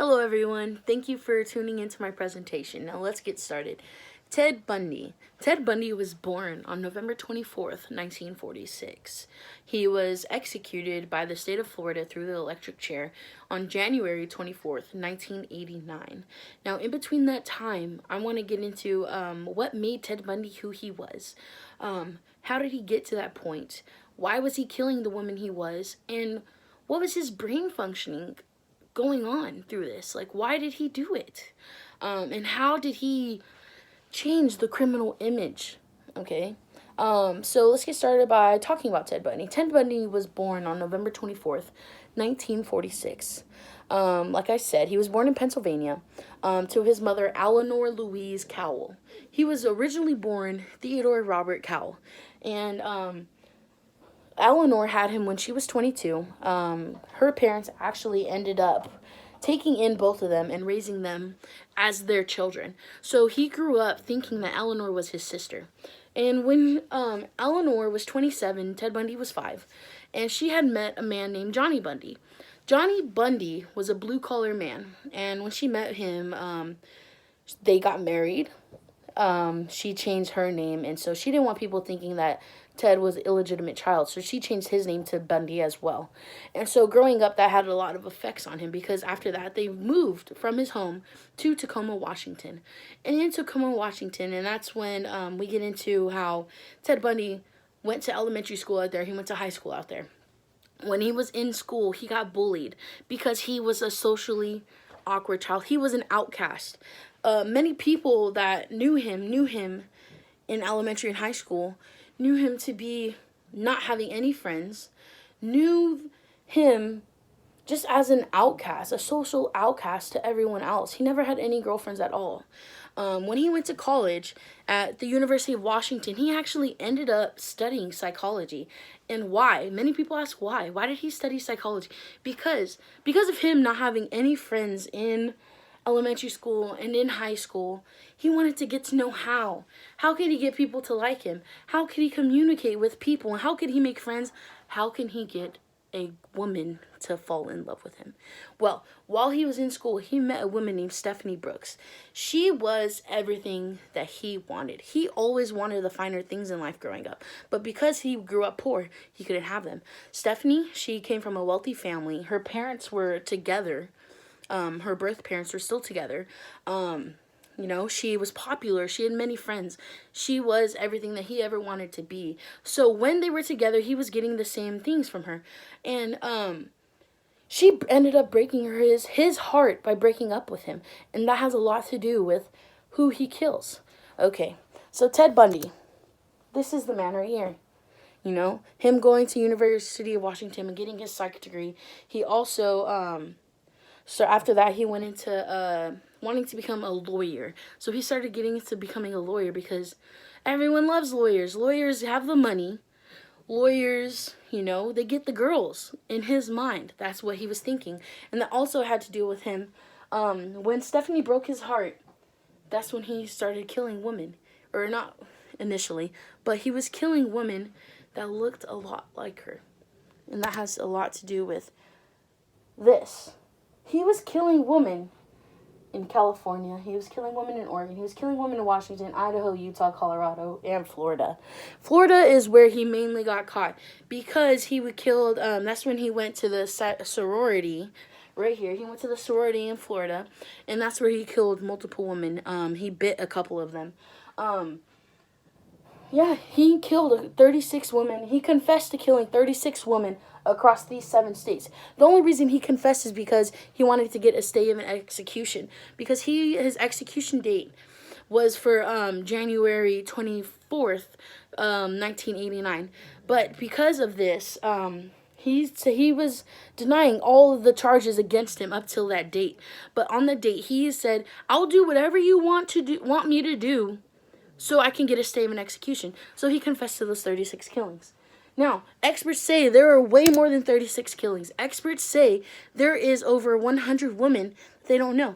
Hello everyone, thank you for tuning into my presentation. Now let's get started. Ted Bundy. Ted Bundy was born on November 24th, 1946. He was executed by the state of Florida through the electric chair on January 24th, 1989. Now in between that time, I want to get into what made Ted Bundy who he was. How did he get to that point? Why was he killing the woman he was? And what was his brain functioning going on through this? Like, why did he do it? And how did he change the criminal image? Okay. So let's get started by talking about Ted Bundy. Ted Bundy was born on November 24th, 1946. Like I said, he was born in Pennsylvania to his mother, Eleanor Louise Cowell. He was originally born Theodore Robert Cowell. And Eleanor had him when she was 22. Her parents actually ended up taking in both of them and raising them as their children. So he grew up thinking that Eleanor was his sister. And when Eleanor was 27, Ted Bundy was 5. And she had met a man named Johnny Bundy. Johnny Bundy was a blue-collar man. And when she met him, they got married. She changed her name, and so she didn't want people thinking that Ted was an illegitimate child, so she changed his name to Bundy as well. And so growing up, that had a lot of effects on him, because after that, they moved from his home to Tacoma, Washington. And in Tacoma, Washington, and that's when we get into how Ted Bundy went to elementary school out there, he went to high school out there. When he was in school, he got bullied because he was a socially awkward child. He was an outcast. Many people that knew him in elementary and high school, knew him to be not having any friends, knew him just as an outcast, a social outcast to everyone else. He never had any girlfriends at all. When he went to college at the University of Washington, he actually ended up studying psychology. And why? Many people ask why. Why did he study psychology? Because of him not having any friends in elementary school and in high school, he wanted to get to know how. How could he get people to like him? How could he communicate with people? And how could he make friends? How can he get a woman to fall in love with him? Well, while he was in school, he met a woman named Stephanie Brooks. She was everything that he wanted. He always wanted the finer things in life growing up. But because he grew up poor, he couldn't have them. Stephanie, she came from a wealthy family. Her parents were together. Her birth parents were still together. She was popular. She had many friends. She was everything that he ever wanted to be. So when they were together, he was getting the same things from her. And she ended up breaking his heart by breaking up with him. And that has a lot to do with who he kills. Okay, so Ted Bundy. This is the man right here. Him going to University of Washington and getting his psych degree. He also so after that, he went into wanting to become a lawyer. So he started getting into becoming a lawyer because everyone loves lawyers. Lawyers have the money. Lawyers, they get the girls. In his mind, that's what he was thinking. And that also had to do with him. When Stephanie broke his heart, that's when he started killing women. Or not initially, but he was killing women that looked a lot like her. And that has a lot to do with this. He was killing women in California. He was killing women in Oregon. He was killing women in Washington, Idaho, Utah, Colorado, and Florida. Florida is where he mainly got caught because he would kill. That's when he went to the sorority. Right here, he went to the sorority in Florida, and that's where he killed multiple women. He bit a couple of them. He killed 36 women. He confessed to killing 36 women across these 7 states. The only reason he confessed is because he wanted to get a stay of an execution. Because his execution date was for January 24th, 1989. But because of this, he was denying all of the charges against him up till that date. But on the date, he said, "I'll do whatever you want me to do, so I can get a stay of an execution." So he confessed to those 36 killings. Now, experts say there are way more than 36 killings. Experts say there is over 100 women they don't know.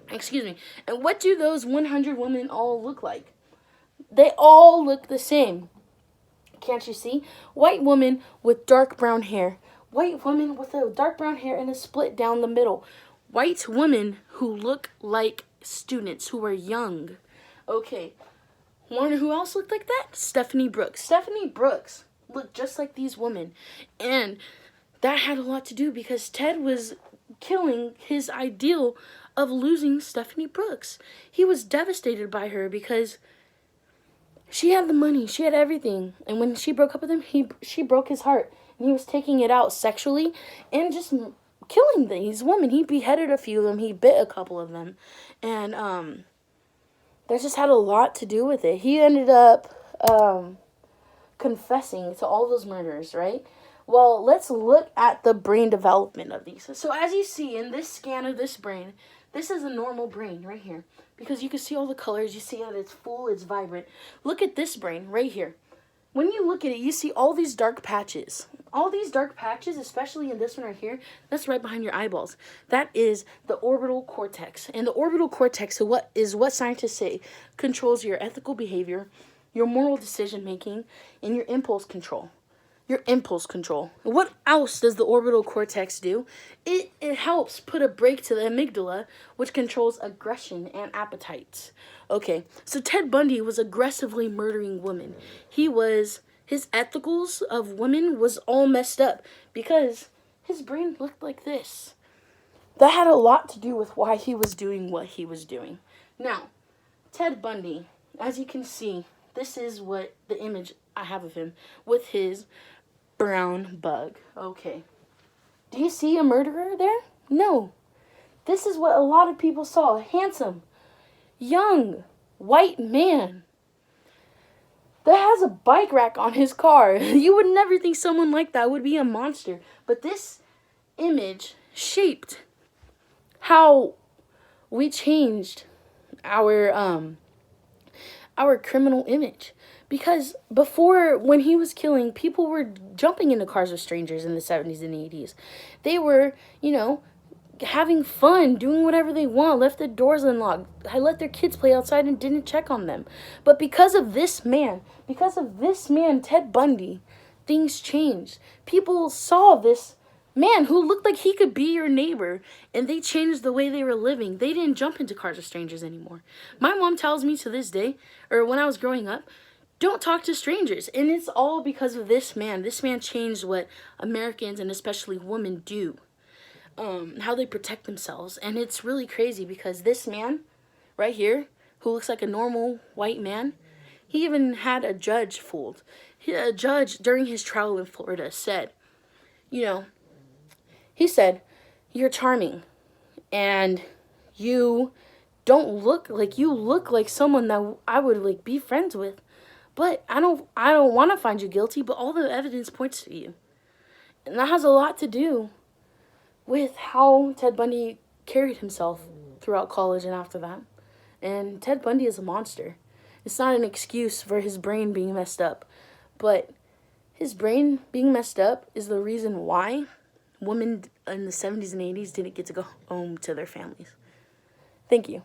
Excuse me. And what do those 100 women all look like? They all look the same. Can't you see? White woman with dark brown hair. white woman with a dark brown hair and a split down the middle. White women who look like students, who are young. Okay. Wonder who else looked like that? Stephanie Brooks. Stephanie Brooks looked just like these women. And that had a lot to do because Ted was killing his ideal of losing Stephanie Brooks. He was devastated by her because she had the money, she had everything. And when she broke up with him, she broke his heart. And he was taking it out sexually and just killing these women. He beheaded a few of them. He bit a couple of them. And that just had a lot to do with it. He ended up confessing to all those murders, right? Well, let's look at the brain development of these. So as you see in this scan of this brain, this is a normal brain right here. Because you can see all the colors. You see that it's full, it's vibrant. Look at this brain right here. When you look at it, you see all these dark patches. All these dark patches, especially in this one right here, that's right behind your eyeballs. That is the orbital cortex. And the orbital cortex is what scientists say controls your ethical behavior, your moral decision making, and your impulse control. Your impulse control. What else does the orbital cortex do? It helps put a brake to the amygdala, which controls aggression and appetites. Okay, so Ted Bundy was aggressively murdering women. His ethicals of women was all messed up because his brain looked like this. That had a lot to do with why he was doing what he was doing. Now, Ted Bundy, as you can see, this is what the image I have of him with his brown bug. Okay. Do you see a murderer there? No. This is what a lot of people saw. A handsome, young, white man that has a bike rack on his car. You would never think someone like that would be a monster. But this image shaped how we changed our criminal image. Because before, when he was killing, people were jumping into cars with strangers in the 70s and 80s. They were, having fun, doing whatever they want, left the doors unlocked. I let their kids play outside and didn't check on them. But because of this man, Ted Bundy, things changed. People saw this man who looked like he could be your neighbor, and they changed the way they were living. They didn't jump into cars with strangers anymore. My mom tells me to this day, or when I was growing up, don't talk to strangers. And it's all because of this man. This man changed what Americans and especially women do. How they protect themselves. And it's really crazy because this man right here, who looks like a normal white man, he even had a judge fooled. A judge during his trial in Florida said, he said, "You're charming and you don't look like you look like someone that I would be friends with. But I don't want to find you guilty, but all the evidence points to you." And that has a lot to do with how Ted Bundy carried himself throughout college and after that. And Ted Bundy is a monster. It's not an excuse for his brain being messed up, but his brain being messed up is the reason why women in the 70s and 80s didn't get to go home to their families. Thank you.